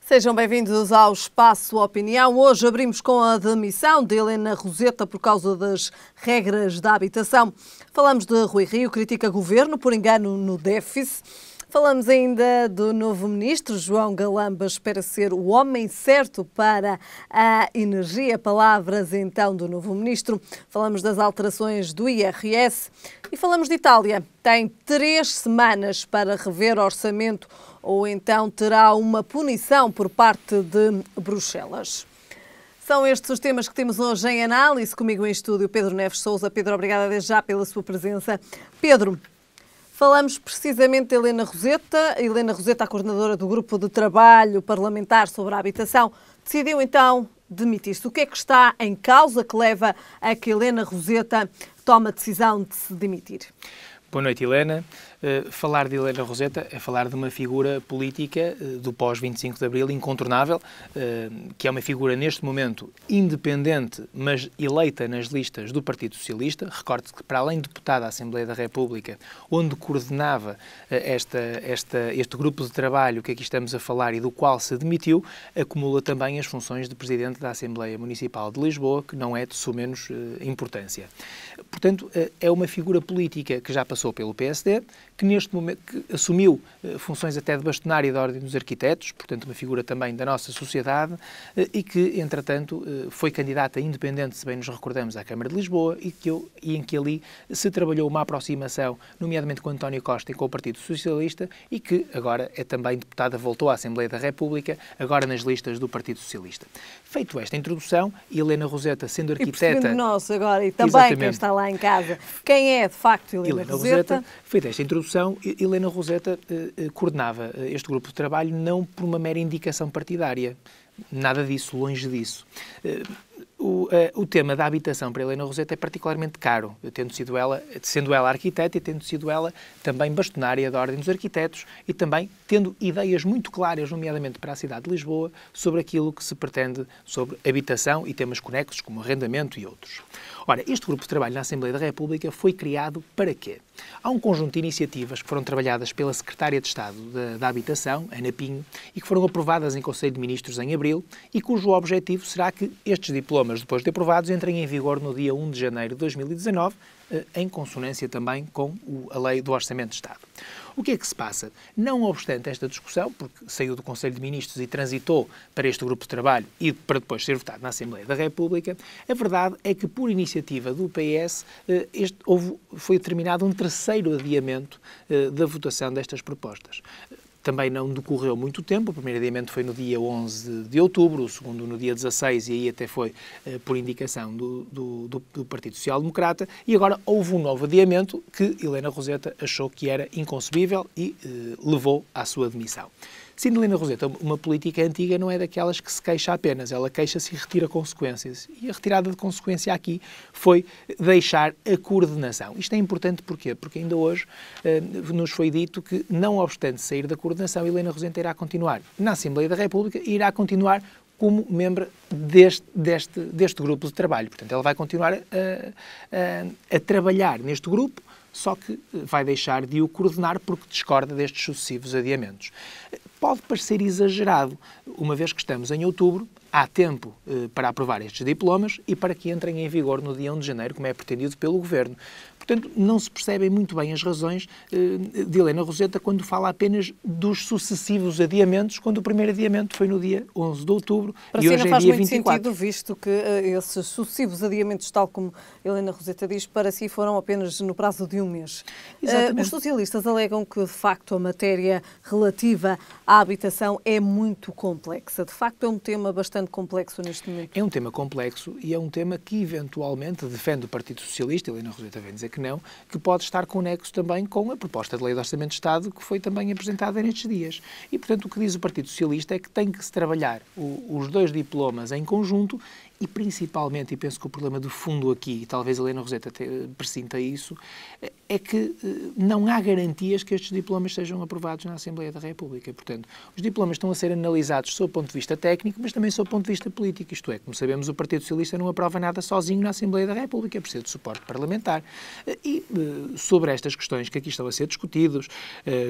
Sejam bem-vindos ao Espaço Opinião. Hoje abrimos com a demissão de Helena Roseta por causa das regras da habitação. Falamos de Rui Rio, critica governo por engano no déficit. Falamos ainda do novo ministro, João Galamba espera ser o homem certo para a energia. Palavras então do novo ministro. Falamos das alterações do IRS e falamos de Itália. Tem 3 semanas para rever orçamento ou então terá uma punição por parte de Bruxelas. São estes os temas que temos hoje em análise. Comigo em estúdio Pedro Neves Sousa. Pedro, obrigada desde já pela sua presença. Pedro, falamos precisamente de Helena Roseta. Helena Roseta, a coordenadora do Grupo de Trabalho Parlamentar sobre a Habitação, decidiu então demitir-se. O que é que está em causa que leva a que Helena Roseta tome a decisão de se demitir? Boa noite, Helena. Falar de Helena Roseta é falar de uma figura política do pós-25 de Abril incontornável, que é uma figura neste momento independente, mas eleita nas listas do Partido Socialista. Recorde-se que, para além de deputada à Assembleia da República, onde coordenava este grupo de trabalho que aqui estamos a falar e do qual se demitiu, acumula também as funções de Presidente da Assembleia Municipal de Lisboa, que não é de sumenos importância. Portanto, é uma figura política que já passou pelo PSD, que neste momento assumiu funções até de bastonária da Ordem dos Arquitetos, portanto uma figura também da nossa sociedade, e que, entretanto, foi candidata independente, se bem nos recordamos, à Câmara de Lisboa, e em que ali se trabalhou uma aproximação, nomeadamente com António Costa e com o Partido Socialista, e que agora é também deputada, voltou à Assembleia da República, agora nas listas do Partido Socialista. Feito esta introdução, Helena Roseta, sendo arquiteta... E nós agora, e também exatamente, quem está lá em casa, quem é de facto Helena Roseta? Feita esta introdução, Helena Roseta coordenava este grupo de trabalho não por uma mera indicação partidária. Nada disso, longe disso. O tema da habitação para Helena Roseta é particularmente caro, sendo ela arquiteta e tendo sido ela também bastonária da Ordem dos Arquitetos e também tendo ideias muito claras, nomeadamente para a cidade de Lisboa, sobre aquilo que se pretende sobre habitação e temas conexos como arrendamento e outros. Ora, este grupo de trabalho na Assembleia da República foi criado para quê? Há um conjunto de iniciativas que foram trabalhadas pela Secretária de Estado da Habitação, Ana Pinho, e que foram aprovadas em Conselho de Ministros em abril e cujo objetivo será que estes diplomas, depois de aprovados, entrem em vigor no dia 1 de janeiro de 2019, em consonância também com a Lei do Orçamento de Estado. O que é que se passa? Não obstante esta discussão, porque saiu do Conselho de Ministros e transitou para este grupo de trabalho e para depois ser votado na Assembleia da República, a verdade é que, por iniciativa do PS, foi determinado um terceiro adiamento da votação destas propostas. Também não decorreu muito tempo, o primeiro adiamento foi no dia 11 de outubro, o segundo no dia 16, e aí até foi por indicação do Partido Social Democrata, e agora houve um novo adiamento que Helena Roseta achou que era inconcebível e levou à sua demissão. Sendo Helena Roseta uma política antiga, não é daquelas que se queixa apenas, ela queixa-se e retira consequências. E a retirada de consequência aqui foi deixar a coordenação. Isto é importante porquê? Porque ainda hoje nos foi dito que, não obstante sair da coordenação, Helena Roseta irá continuar na Assembleia da República e irá continuar como membro deste grupo de trabalho. Portanto, ela vai continuar a trabalhar neste grupo, só que vai deixar de o coordenar porque discorda destes sucessivos adiamentos. Pode parecer exagerado, uma vez que estamos em outubro, há tempo para aprovar estes diplomas e para que entrem em vigor no dia 1 de janeiro, como é pretendido pelo Governo. Portanto, não se percebem muito bem as razões de Helena Roseta quando fala apenas dos sucessivos adiamentos, quando o primeiro adiamento foi no dia 11 de outubro e hoje é dia 24. Para si não faz muito sentido, visto que esses sucessivos adiamentos, tal como Helena Roseta diz, para si foram apenas no prazo de um mês. Os socialistas alegam que, de facto, a matéria relativa à habitação é muito complexa. De facto, é um tema bastante complexo neste momento. É um tema complexo e é um tema que, eventualmente, defende o Partido Socialista, Helena Roseta vem dizer que não, que pode estar conexo também com a proposta de Lei de Orçamento de Estado que foi também apresentada nestes dias. E, portanto, o que diz o Partido Socialista é que tem que se trabalhar os dois diplomas em conjunto e principalmente, e penso que o problema de fundo aqui, e talvez a Helena Roseta presinta isso, é que não há garantias que estes diplomas sejam aprovados na Assembleia da República. Portanto, os diplomas estão a ser analisados sob o ponto de vista técnico, mas também sob o ponto de vista político. Isto é, como sabemos, o Partido Socialista não aprova nada sozinho na Assembleia da República, precisa de suporte parlamentar. E sobre estas questões que aqui estão a ser discutidos,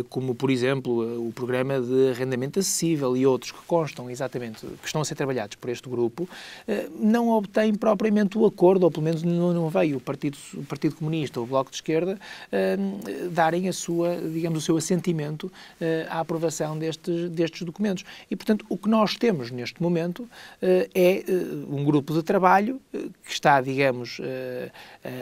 como, por exemplo, o programa de arrendamento acessível e outros que constam exatamente, que estão a ser trabalhados por este grupo, não obtém propriamente o acordo, ou pelo menos não veio o Partido Comunista ou o Bloco de Esquerda darem o seu assentimento à aprovação destes documentos. E, portanto, o que nós temos neste momento é um grupo de trabalho que está, digamos,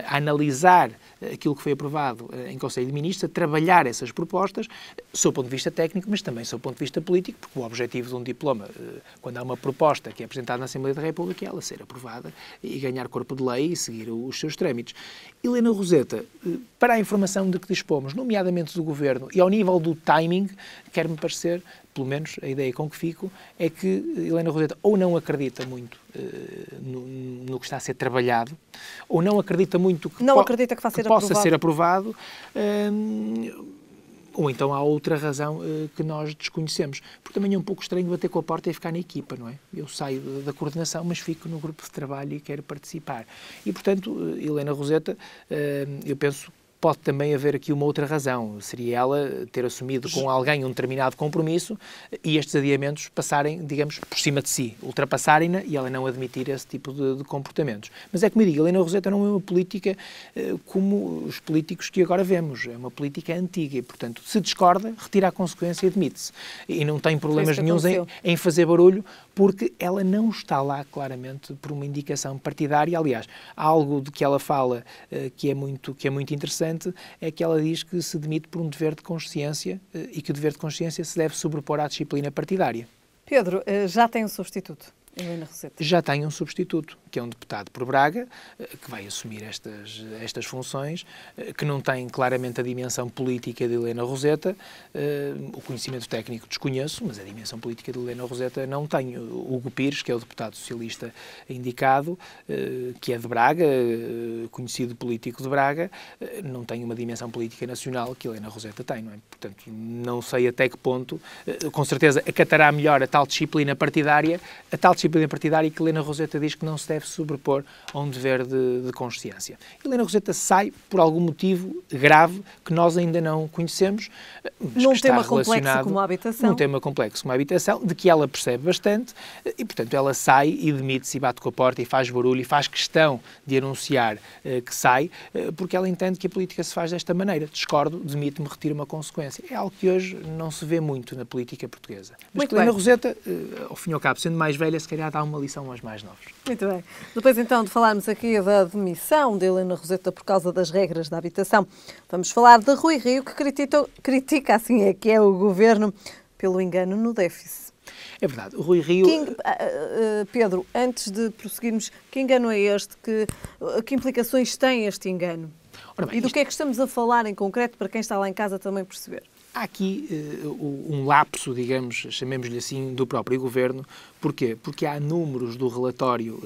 a analisar aquilo que foi aprovado em Conselho de Ministros, a trabalhar essas propostas, sob o ponto de vista técnico, mas também sob o ponto de vista político, porque o objetivo de um diploma, quando há uma proposta que é apresentada na Assembleia da República, é ela ser aprovada e ganhar corpo de lei e seguir os seus trâmites. Helena Roseta, para a informação de que dispomos, nomeadamente do Governo, e ao nível do timing, quer-me parecer, pelo menos a ideia com que fico, é que Helena Roseta ou não acredita muito no que está a ser trabalhado, ou não acredita muito que, acredita que possa ser aprovado, ou então há outra razão que nós desconhecemos. Porque também é um pouco estranho bater com a porta e ficar na equipa, não é? Eu saio da coordenação, mas fico no grupo de trabalho e quero participar. E, portanto, Helena Roseta, eu penso, pode também haver aqui uma outra razão. Seria ela ter assumido com alguém um determinado compromisso e estes adiamentos passarem, digamos, por cima de si, ultrapassarem-na e ela não admitir esse tipo de comportamentos. Mas é como eu digo, Helena Roseta não é uma política como os políticos que agora vemos. É uma política antiga e, portanto, se discorda, retira a consequência e admite-se. E não tem problemas nenhuns em fazer barulho, porque ela não está lá claramente por uma indicação partidária. Aliás, algo de que ela fala que é muito interessante é que ela diz que se demite por um dever de consciência e que o dever de consciência se deve sobrepor à disciplina partidária. Pedro, já tem um substituto, Helena Roseta? Já tem um substituto, que é um deputado por Braga, que vai assumir estas funções, que não tem claramente a dimensão política de Helena Roseta. O conhecimento técnico desconheço, mas a dimensão política de Helena Roseta não tem. Hugo Pires, que é o deputado socialista indicado, que é de Braga, conhecido político de Braga, não tem uma dimensão política nacional que Helena Roseta tem, não é? Portanto, não sei até que ponto, com certeza acatará melhor a tal disciplina partidária que Helena Roseta diz que não se deve sobrepor a um dever de consciência. Helena Roseta sai por algum motivo grave que nós ainda não conhecemos. Num tema complexo como a habitação. Num tema complexo como a habitação, de que ela percebe bastante e, portanto, ela sai e demite-se e bate com a porta e faz barulho e faz questão de anunciar que sai, porque ela entende que a política se faz desta maneira. Discordo, demite-me, retiro uma consequência. É algo que hoje não se vê muito na política portuguesa. Mas Helena Roseta, ao fim e ao cabo, sendo mais velha, se calhar dá uma lição aos mais novos. Muito bem. Depois, então, de falarmos aqui da demissão de Helena Roseta por causa das regras da habitação, vamos falar de Rui Rio, que critica, assim é que é, o Governo pelo engano no déficit. É verdade. O Rui Rio... Pedro, antes de prosseguirmos, que engano é este? Que implicações tem este engano? Ora bem, e do que é que estamos a falar em concreto para quem está lá em casa também perceber? Há aqui um lapso, digamos, chamemos-lhe assim, do próprio Governo. Porquê? Porque há números do relatório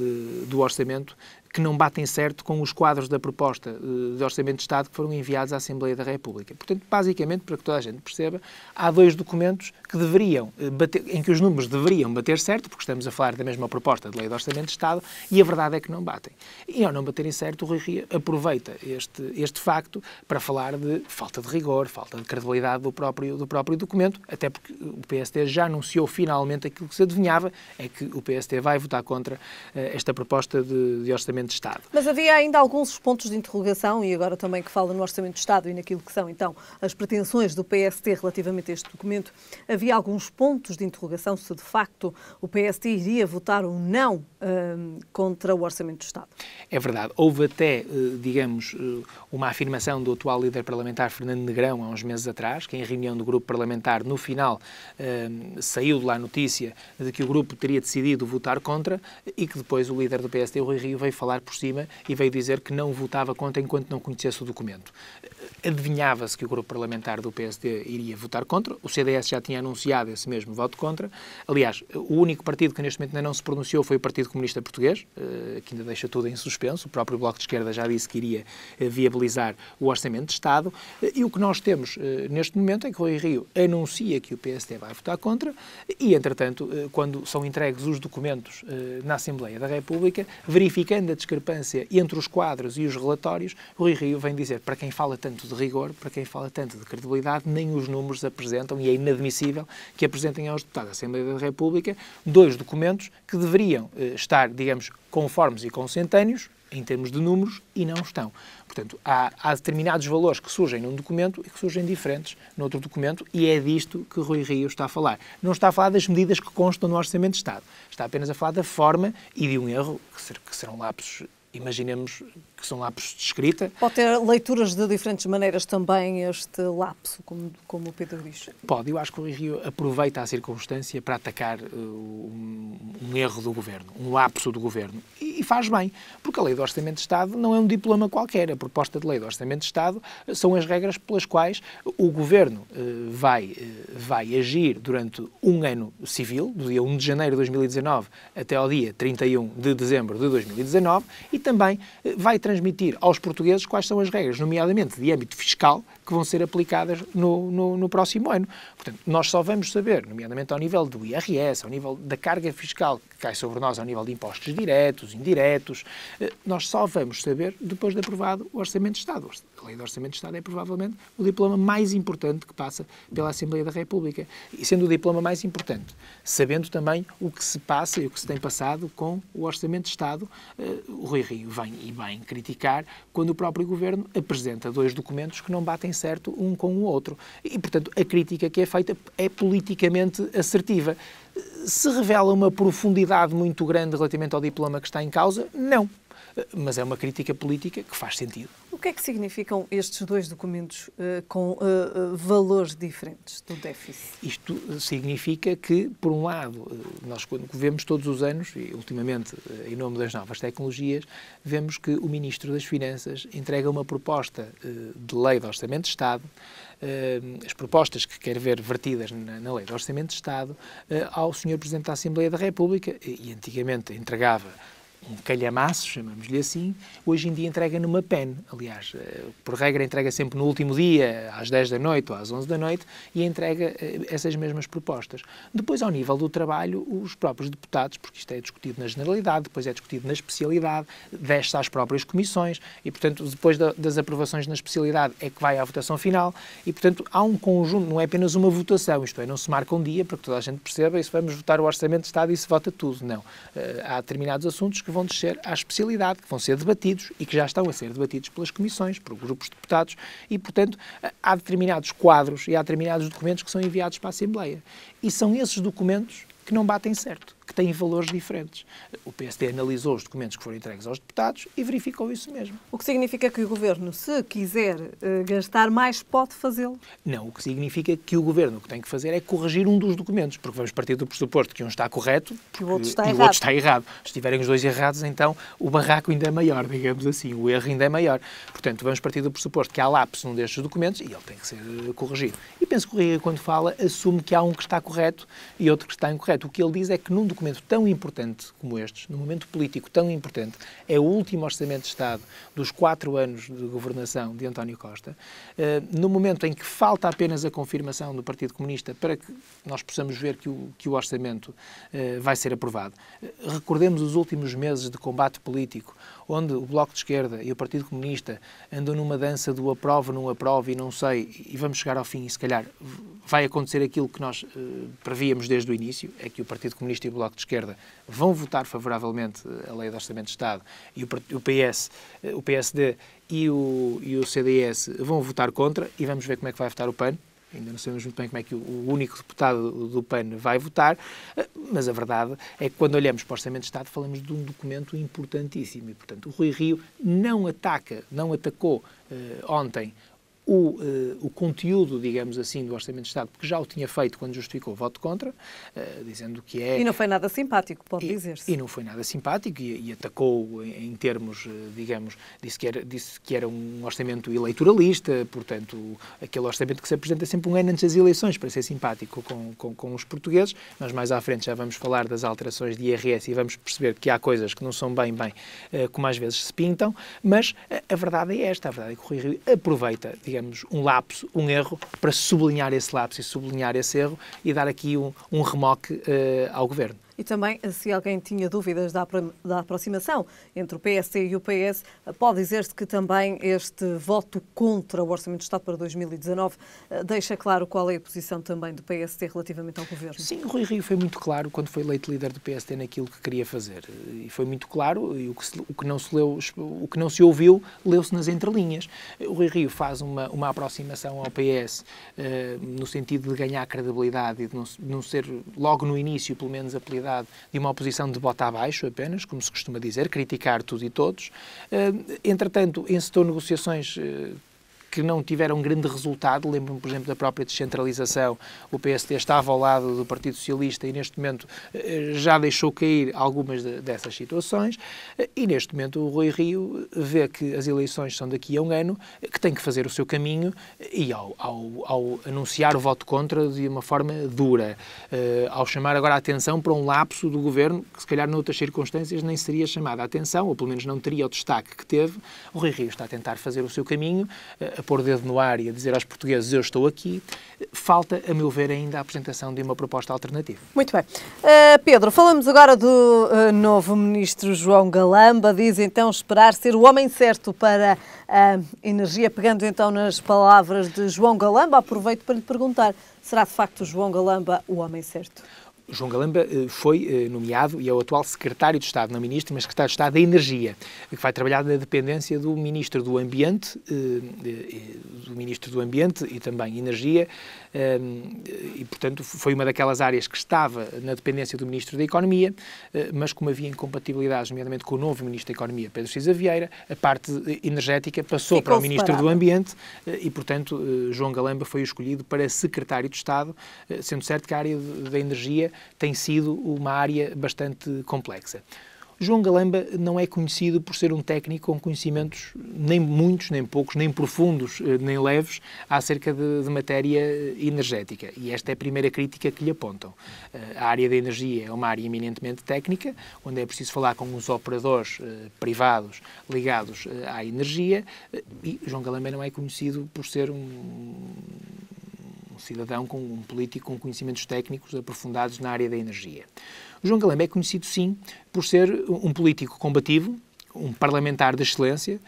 do Orçamento que não batem certo com os quadros da proposta de Orçamento de Estado que foram enviados à Assembleia da República. Portanto, basicamente, para que toda a gente perceba, há dois documentos que deveriam em que os números deveriam bater certo, porque estamos a falar da mesma proposta de Lei de Orçamento de Estado, e a verdade é que não batem. E ao não baterem certo, o Rui Rio aproveita este facto para falar de falta de rigor, falta de credibilidade do próprio documento, até porque o PSD já anunciou finalmente aquilo que se adivinhava, é que o PSD vai votar contra esta proposta de Orçamento de Estado. Mas havia ainda alguns pontos de interrogação, e agora também que fala no Orçamento de Estado e naquilo que são, então, as pretensões do PSD relativamente a este documento, havia alguns pontos de interrogação se, de facto, o PSD iria votar ou não contra o Orçamento de Estado. É verdade. Houve até, digamos, uma afirmação do atual líder parlamentar, Fernando Negrão, há uns meses atrás, que em reunião do grupo parlamentar, no final, saiu de lá a notícia de que o grupo teria decidido votar contra e que depois o líder do PSD, o Rui Rio, veio falar falar por cima e veio dizer que não votava contra enquanto não conhecesse o documento. Adivinhava-se que o grupo parlamentar do PSD iria votar contra, o CDS já tinha anunciado esse mesmo voto contra. Aliás, o único partido que neste momento ainda não se pronunciou foi o Partido Comunista Português, que ainda deixa tudo em suspenso. O próprio Bloco de Esquerda já disse que iria viabilizar o Orçamento de Estado. E o que nós temos neste momento é que Rui Rio anuncia que o PSD vai votar contra e, entretanto, quando são entregues os documentos na Assembleia da República, verificando a discrepância entre os quadros e os relatórios, Rui Rio vem dizer, para quem fala tanto de rigor, para quem fala tanto de credibilidade, nem os números apresentam, e é inadmissível que apresentem aos deputados da Assembleia da República 2 documentos que deveriam estar, digamos, conformes e consentâneos em termos de números e não estão. Portanto, há determinados valores que surgem num documento e que surgem diferentes noutro documento, e é disto que Rui Rio está a falar. Não está a falar das medidas que constam no Orçamento de Estado. Está apenas a falar da forma e de um erro que serão lapsos, imaginemos que são lapsos de escrita. Pode ter leituras de diferentes maneiras também este lapso, como o Pedro diz. Pode. Eu acho que o Rui Rio aproveita a circunstância para atacar um erro do Governo, um lapso do Governo. E faz bem, porque a Lei do Orçamento de Estado não é um diploma qualquer. A proposta de Lei do Orçamento de Estado são as regras pelas quais o Governo vai agir durante um ano civil, do dia 1 de janeiro de 2019 até ao dia 31 de dezembro de 2019, e também vai transmitir aos portugueses quais são as regras, nomeadamente de âmbito fiscal, que vão ser aplicadas no próximo ano. Portanto, nós só vamos saber, nomeadamente ao nível do IRS, ao nível da carga fiscal que cai sobre nós, ao nível de impostos diretos, indiretos, nós só vamos saber depois de aprovado o Orçamento de Estado. A Lei do Orçamento de Estado é provavelmente o diploma mais importante que passa pela Assembleia da República. E sendo o diploma mais importante, sabendo também o que se passa e o que se tem passado com o Orçamento de Estado, o Rui Rio vem criticar quando o próprio Governo apresenta 2 documentos que não batem certo um com o outro. E, portanto, a crítica que é feita é politicamente assertiva. Se revela uma profundidade muito grande relativamente ao diploma que está em causa? Não. Mas é uma crítica política que faz sentido. O que é que significam estes 2 documentos com valores diferentes do déficit? Isto significa que, por um lado, nós quando vemos todos os anos, e ultimamente em nome das novas tecnologias, vemos que o Ministro das Finanças entrega uma proposta de Lei de Orçamento de Estado, as propostas que quer ver vertidas na Lei de Orçamento de Estado, ao Sr. Presidente da Assembleia da República, e antigamente entregava um calhamaço, chamamos-lhe assim, hoje em dia entrega numa pen. Aliás, por regra entrega sempre no último dia, às 10 da noite ou às 11 da noite, e entrega essas mesmas propostas. Depois, ao nível do trabalho, os próprios deputados, porque isto é discutido na generalidade, depois é discutido na especialidade, desce às próprias comissões, e, portanto, depois das aprovações na especialidade é que vai à votação final, e, portanto, há um conjunto, não é apenas uma votação, isto é, não se marca um dia para que toda a gente perceba e se vamos votar o Orçamento de Estado e se vota tudo. Não. Há determinados assuntos que vão descer à especialidade, que vão ser debatidos e que já estão a ser debatidos pelas comissões, por grupos de deputados e, portanto, há determinados quadros e há determinados documentos que são enviados para a Assembleia. E são esses documentos que não batem certo, que têm valores diferentes. O PSD analisou os documentos que foram entregues aos deputados e verificou isso mesmo. O que significa que o Governo, se quiser gastar mais, pode fazê-lo? Não, o que significa que o Governo o que tem que fazer é corrigir um dos documentos, porque vamos partir do pressuposto que um está correto e o outro está errado. Se estiverem os 2 errados, então o barraco ainda é maior, digamos assim, o erro ainda é maior. Portanto, vamos partir do pressuposto que há lapso num destes documentos e ele tem que ser corrigido. E penso que o Rio, quando fala, assume que há um que está correto e outro que está incorreto. O que ele diz é que num documento tão importante como estes, num momento político tão importante, é o último Orçamento de Estado dos 4 anos de governação de António Costa, no momento em que falta apenas a confirmação do Partido Comunista para que nós possamos ver que o Orçamento vai ser aprovado. Recordemos os últimos meses de combate político, onde o Bloco de Esquerda e o Partido Comunista andam numa dança do aprova, não aprova e não sei, e vamos chegar ao fim e se calhar vai acontecer aquilo que nós prevíamos desde o início, é que o Partido Comunista e o Bloco de Esquerda vão votar favoravelmente a Lei de Orçamento de Estado e o PSD e o CDS vão votar contra e vamos ver como é que vai votar o PAN. Ainda não sabemos muito bem como é que o único deputado do PAN vai votar, mas a verdade é que quando olhamos para o Orçamento de Estado falamos de um documento importantíssimo e, portanto, o Rui Rio não atacou ontem o conteúdo, digamos assim, do Orçamento de Estado, porque já o tinha feito quando justificou o voto contra, dizendo que é... E não foi nada simpático, pode dizer-se. E não foi nada simpático e atacou em termos, digamos, disse que era um orçamento eleitoralista, portanto, aquele orçamento que se apresenta sempre um ano antes das eleições, para ser simpático com os portugueses. Nós mais à frente já vamos falar das alterações de IRS e vamos perceber que há coisas que não são bem como às vezes se pintam, mas a verdade é esta, a verdade é que o Rui Rio aproveita, digamos, um lapso, um erro, para sublinhar esse lapso e sublinhar esse erro e dar aqui um remoque ao Governo. E também, se alguém tinha dúvidas da aproximação entre o PSD e o PS, pode dizer-se que também este voto contra o Orçamento de Estado para 2019 deixa claro qual é a posição também do PSD relativamente ao Governo. Sim, o Rui Rio foi muito claro quando foi eleito líder do PSD naquilo que queria fazer. E foi muito claro, e o que não se leu, o que não se ouviu, leu-se nas entrelinhas. O Rui Rio faz uma aproximação ao PS no sentido de ganhar credibilidade e de não ser, logo no início, pelo menos, apelidado de uma oposição de bota abaixo apenas, como se costuma dizer, criticar tudo e todos. Entretanto, encetou negociações que não tiveram grande resultado. Lembro-me, por exemplo, da própria descentralização. O PSD estava ao lado do Partido Socialista e, neste momento, já deixou cair algumas dessas situações. E, neste momento, o Rui Rio vê que as eleições são daqui a um ano, que tem que fazer o seu caminho e, ao anunciar o voto contra de uma forma dura, ao chamar agora a atenção para um lapso do Governo, que, se calhar, noutras circunstâncias, nem seria chamada a atenção, ou, pelo menos, não teria o destaque que teve, o Rui Rio está a tentar fazer o seu caminho, a pôr o dedo no ar e a dizer aos portugueses eu estou aqui. Falta, a meu ver, ainda a apresentação de uma proposta alternativa. Muito bem. Pedro, falamos agora do novo ministro João Galamba. Diz então esperar ser o homem certo para a energia. Pegando então nas palavras de João Galamba, aproveito para lhe perguntar, será de facto João Galamba o homem certo? João Galamba foi nomeado e é o atual secretário de Estado, não ministro, mas secretário de Estado da Energia, que vai trabalhar na dependência do Ministro do Ambiente, e também Energia, e, portanto, foi uma daquelas áreas que estava na dependência do Ministro da Economia, mas como havia incompatibilidades, nomeadamente com o novo Ministro da Economia, Pedro Cisa Vieira, a parte energética passou para o Ministro do Ambiente e, portanto, João Galamba foi escolhido para secretário de Estado, sendo certo que a área da energia tem sido uma área bastante complexa. João Galamba não é conhecido por ser um técnico com conhecimentos nem muitos, nem poucos, nem profundos, nem leves, acerca de matéria energética. E esta é a primeira crítica que lhe apontam. A área da energia é uma área eminentemente técnica, onde é preciso falar com os operadores privados ligados à energia, e João Galamba não é conhecido por ser um cidadão, um político com conhecimentos técnicos aprofundados na área da energia. O João Galamba é conhecido, sim, por ser um político combativo, um parlamentar de excelência,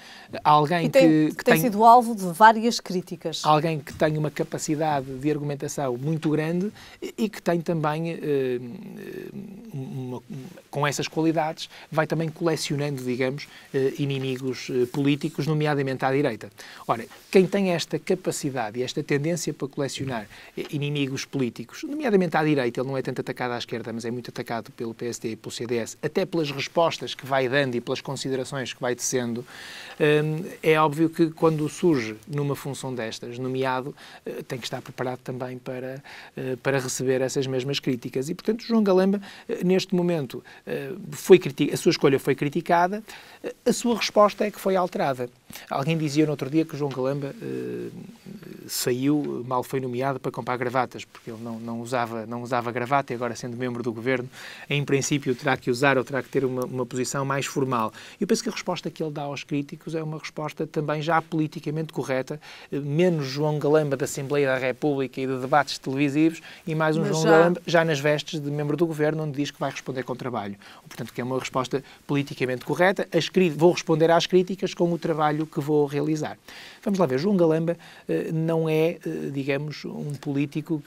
alguém que tem sido alvo de várias críticas. Alguém que tem uma capacidade de argumentação muito grande e que tem também, com essas qualidades, vai também colecionando, digamos, inimigos políticos, nomeadamente à direita. Ora, quem tem esta capacidade e esta tendência para colecionar inimigos políticos, nomeadamente à direita, ele não é tanto atacado à esquerda, mas é muito atacado pelo PSD e pelo CDS, até pelas respostas que vai dando e pelas considerações que vai tecendo, é óbvio que quando surge numa função destas, nomeado, tem que estar preparado também para receber essas mesmas críticas. E, portanto, João Galamba, neste momento, a sua escolha foi criticada, a sua resposta é que foi alterada. Alguém dizia no outro dia que o João Galamba saiu, mal foi nomeado, para comprar gravatas, porque ele não usava gravata e agora, sendo membro do Governo, em princípio terá que usar ou terá que ter uma posição mais formal. Eu penso que a resposta que ele dá aos críticos é uma resposta também já politicamente correta, menos João Galamba da Assembleia da República e de debates televisivos e mais João Galamba já nas vestes de membro do Governo, onde diz que vai responder com trabalho. Portanto, que é uma resposta politicamente correta. Vou responder às críticas com o trabalho que vou realizar. Vamos lá ver, João Galamba não é, digamos, um político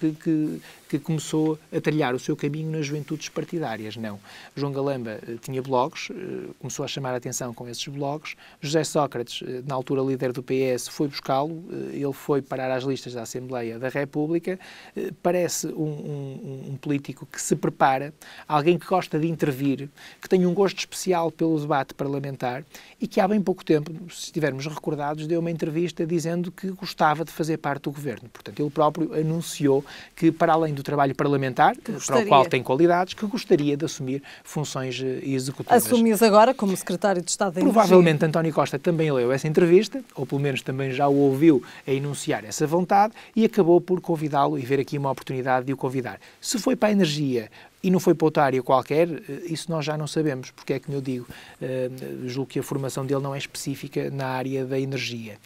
que que começou a trilhar o seu caminho nas juventudes partidárias. Não. João Galamba tinha blogs, começou a chamar a atenção com esses blogs. José Sócrates, na altura líder do PS, foi buscá-lo. Ele foi parar às listas da Assembleia da República. Parece um político que se prepara, alguém que gosta de intervir, que tem um gosto especial pelo debate parlamentar e que há bem pouco tempo, se estivermos recordados, deu uma entrevista dizendo que gostava de fazer parte do governo. Portanto, ele próprio anunciou que, para além do trabalho parlamentar, para o qual tem qualidades, que gostaria de assumir funções executivas. Assumias agora como Secretário de Estado da Energia? Provavelmente António Costa também leu essa entrevista, ou pelo menos também já o ouviu a enunciar essa vontade, e acabou por convidá-lo e ver aqui uma oportunidade de o convidar. Se foi para a energia e não foi para outra área qualquer, isso nós já não sabemos, porque é que eu digo, julgo que a formação dele não é específica na área da energia.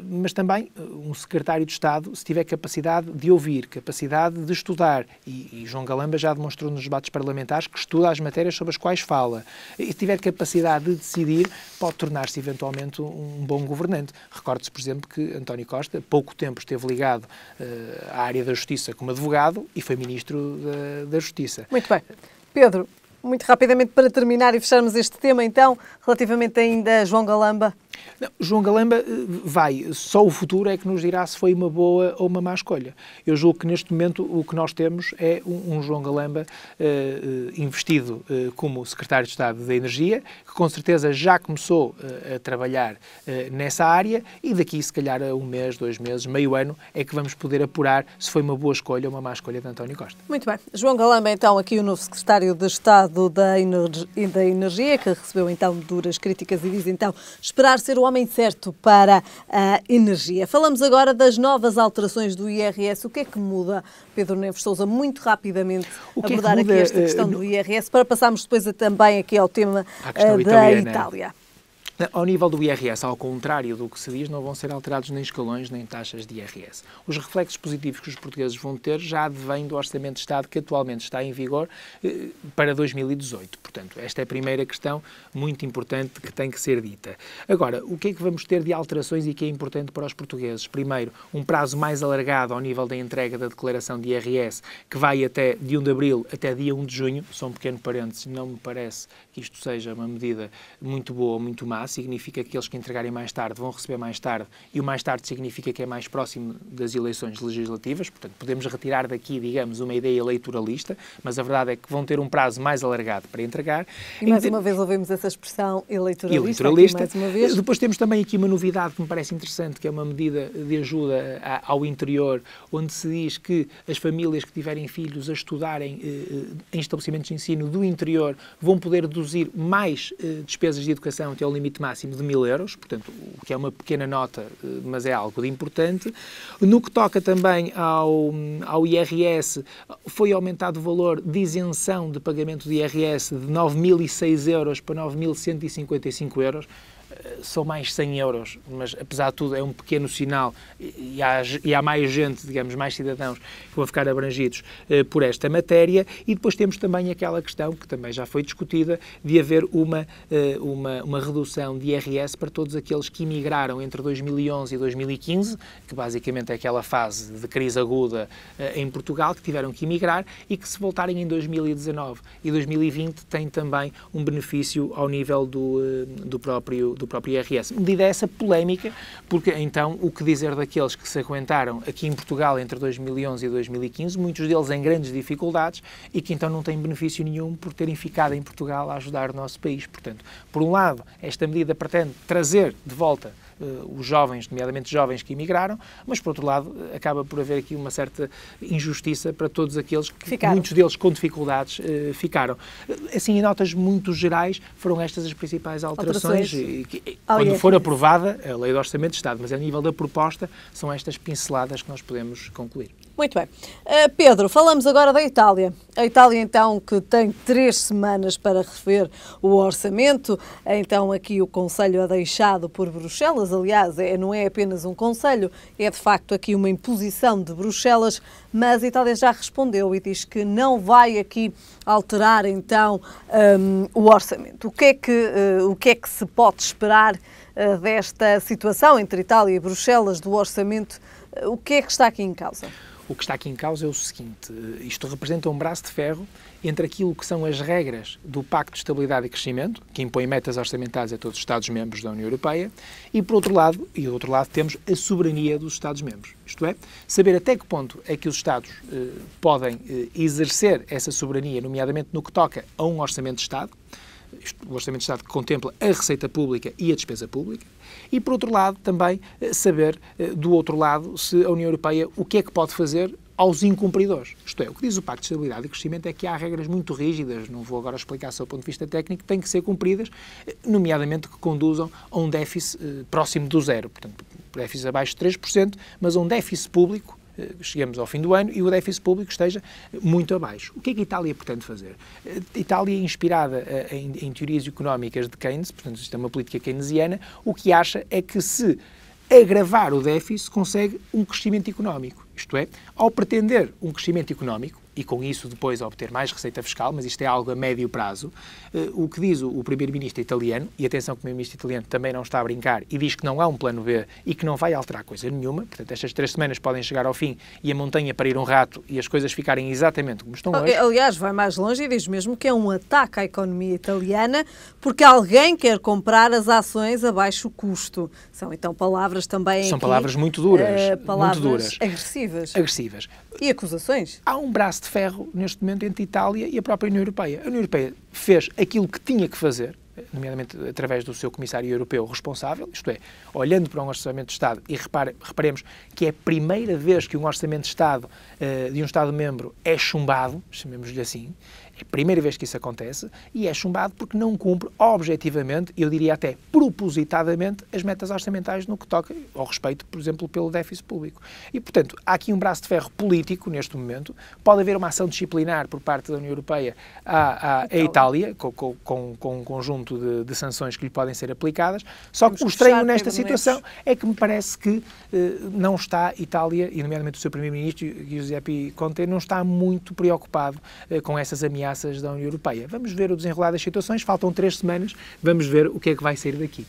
Mas também um secretário de Estado, se tiver capacidade de ouvir, capacidade de estudar, e João Galamba já demonstrou nos debates parlamentares que estuda as matérias sobre as quais fala, e se tiver capacidade de decidir, pode tornar-se eventualmente um bom governante. Recorde-se, por exemplo, que António Costa, pouco tempo esteve ligado à área da Justiça como advogado e foi Ministro da Justiça. Muito bem. Pedro, muito rapidamente para terminar e fecharmos este tema, então, relativamente ainda a João Galamba. Não, João Galamba vai, só o futuro é que nos dirá se foi uma boa ou uma má escolha. Eu julgo que neste momento o que nós temos é um João Galamba investido como Secretário de Estado da Energia, que com certeza já começou a trabalhar nessa área e daqui se calhar a um mês, 2 meses, meio ano, é que vamos poder apurar se foi uma boa escolha ou uma má escolha de António Costa. Muito bem. João Galamba, então, aqui o novo Secretário de Estado da Energia, que recebeu então duras críticas e diz então esperar ser o homem certo para a energia. Falamos agora das novas alterações do IRS. O que é que muda, Pedro Neves Sousa, muito rapidamente abordar aqui esta questão do IRS, para passarmos depois também aqui ao tema da Itália. Ao nível do IRS, ao contrário do que se diz, não vão ser alterados nem escalões nem taxas de IRS. Os reflexos positivos que os portugueses vão ter já advêm do Orçamento de Estado que atualmente está em vigor para 2018. Portanto, esta é a primeira questão muito importante que tem que ser dita. Agora, o que é que vamos ter de alterações e que é importante para os portugueses? Primeiro, um prazo mais alargado ao nível da entrega da declaração de IRS, que vai até de 1 de abril até dia 1 de junho. Só um pequeno parênteses, não me parece que isto seja uma medida muito boa ou muito má. Significa que aqueles que entregarem mais tarde vão receber mais tarde, e o mais tarde significa que é mais próximo das eleições legislativas. Portanto, podemos retirar daqui, digamos, uma ideia eleitoralista, mas a verdade é que vão ter um prazo mais alargado para entregar. E mais uma vez ouvimos essa expressão eleitoralista. Mais uma vez. Depois temos também aqui uma novidade que me parece interessante, que é uma medida de ajuda ao interior, onde se diz que as famílias que tiverem filhos a estudarem em estabelecimentos de ensino do interior vão poder reduzir mais despesas de educação até ao limite máximo de 1.000 euros, portanto, o que é uma pequena nota, mas é algo de importante. No que toca também ao IRS, foi aumentado o valor de isenção de pagamento de IRS de 9.006 euros para 9.155 euros. São mais 100 euros, mas apesar de tudo é um pequeno sinal e há mais gente, digamos, mais cidadãos que vão ficar abrangidos por esta matéria. E depois temos também aquela questão que também já foi discutida de haver uma redução de IRS para todos aqueles que emigraram entre 2011 e 2015, que basicamente é aquela fase de crise aguda em Portugal, que tiveram que emigrar e que se voltarem em 2019 e 2020 têm também um benefício ao nível do próprio IRS. Medida essa polémica, porque então o que dizer daqueles que se aguentaram aqui em Portugal entre 2011 e 2015, muitos deles em grandes dificuldades e que então não têm benefício nenhum por terem ficado em Portugal a ajudar o nosso país. Portanto, por um lado, esta medida pretende trazer de volta os jovens, nomeadamente jovens que emigraram, mas por outro lado acaba por haver aqui uma certa injustiça para todos aqueles que, muitos deles com dificuldades, ficaram. Assim, em notas muito gerais, foram estas as principais alterações. Quando for aprovada a Lei do Orçamento de Estado, mas a nível da proposta, são estas pinceladas que nós podemos concluir. Muito bem. Pedro, falamos agora da Itália. A Itália, então, que tem 3 semanas para rever o orçamento. Então, aqui o Conselho é deixado por Bruxelas. Aliás, não é apenas um Conselho, é de facto aqui uma imposição de Bruxelas, mas a Itália já respondeu e diz que não vai aqui alterar, então, o orçamento. O que é que se pode esperar desta situação entre Itália e Bruxelas, do orçamento? O que é que está aqui em causa? O que está aqui em causa é o seguinte, isto representa um braço de ferro entre aquilo que são as regras do Pacto de Estabilidade e Crescimento, que impõe metas orçamentais a todos os Estados-membros da União Europeia, e do outro lado temos a soberania dos Estados-membros. Isto é, saber até que ponto é que os Estados podem exercer essa soberania, nomeadamente no que toca a um Orçamento de Estado, o Orçamento de Estado que contempla a receita pública e a despesa pública, e, por outro lado, também saber, do outro lado, se a União Europeia o que é que pode fazer aos incumpridores. Isto é, o que diz o Pacto de Estabilidade e Crescimento é que há regras muito rígidas, não vou agora explicar só do ponto de vista técnico, que têm que ser cumpridas, nomeadamente que conduzam a um déficit próximo do zero, portanto, déficit abaixo de 3%, mas a um déficit público, chegamos ao fim do ano, e o déficit público esteja muito abaixo. O que é que a Itália pretende fazer? A Itália, inspirada em teorias económicas de Keynes, portanto, isto é uma política keynesiana, o que acha é que se agravar o déficit consegue um crescimento económico. Isto é, ao pretender um crescimento económico, e com isso depois obter mais receita fiscal, mas isto é algo a médio prazo, o que diz o primeiro-ministro italiano, e atenção que o primeiro-ministro italiano também não está a brincar, e diz que não há um plano B e que não vai alterar coisa nenhuma, portanto estas 3 semanas podem chegar ao fim e a montanha parir um rato e as coisas ficarem exatamente como estão hoje. Aliás, vai mais longe e diz mesmo que é um ataque à economia italiana porque alguém quer comprar as ações a baixo custo. São então palavras também São aqui, palavras muito duras. palavras muito duras. Agressivas. E acusações. Há um braço de ferro, neste momento, entre a Itália e a própria União Europeia. A União Europeia fez aquilo que tinha que fazer, nomeadamente através do seu comissário europeu responsável, isto é, olhando para um orçamento de Estado, e reparemos que é a primeira vez que um orçamento de Estado de um Estado-membro é chumbado, chamemos-lhe assim, é a primeira vez que isso acontece, e é chumbado porque não cumpre objetivamente, eu diria até propositadamente, as metas orçamentais no que toca ao respeito, por exemplo, pelo déficit público. E, portanto, há aqui um braço de ferro político, neste momento, pode haver uma ação disciplinar por parte da União Europeia à Itália, com um conjunto de sanções que lhe podem ser aplicadas, só que o estranho nesta situação é que me parece que não está a Itália, e nomeadamente o seu primeiro-ministro, Giuseppe Conte, não está muito preocupado com essas ameaças da União Europeia. Vamos ver o desenrolar das situações, faltam 3 semanas, vamos ver o que é que vai sair daqui.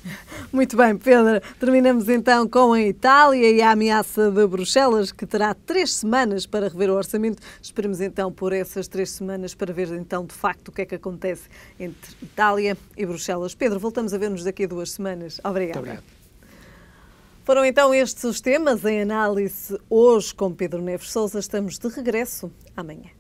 Muito bem, Pedro, terminamos então com a Itália e a ameaça de Bruxelas, que terá 3 semanas para rever o orçamento. Esperemos então por essas 3 semanas para ver então de facto o que é que acontece entre Itália e Bruxelas. Pedro, voltamos a ver-nos daqui a 2 semanas. Obrigada. Muito obrigado. Foram então estes os temas em análise hoje com Pedro Neves Sousa. Estamos de regresso amanhã.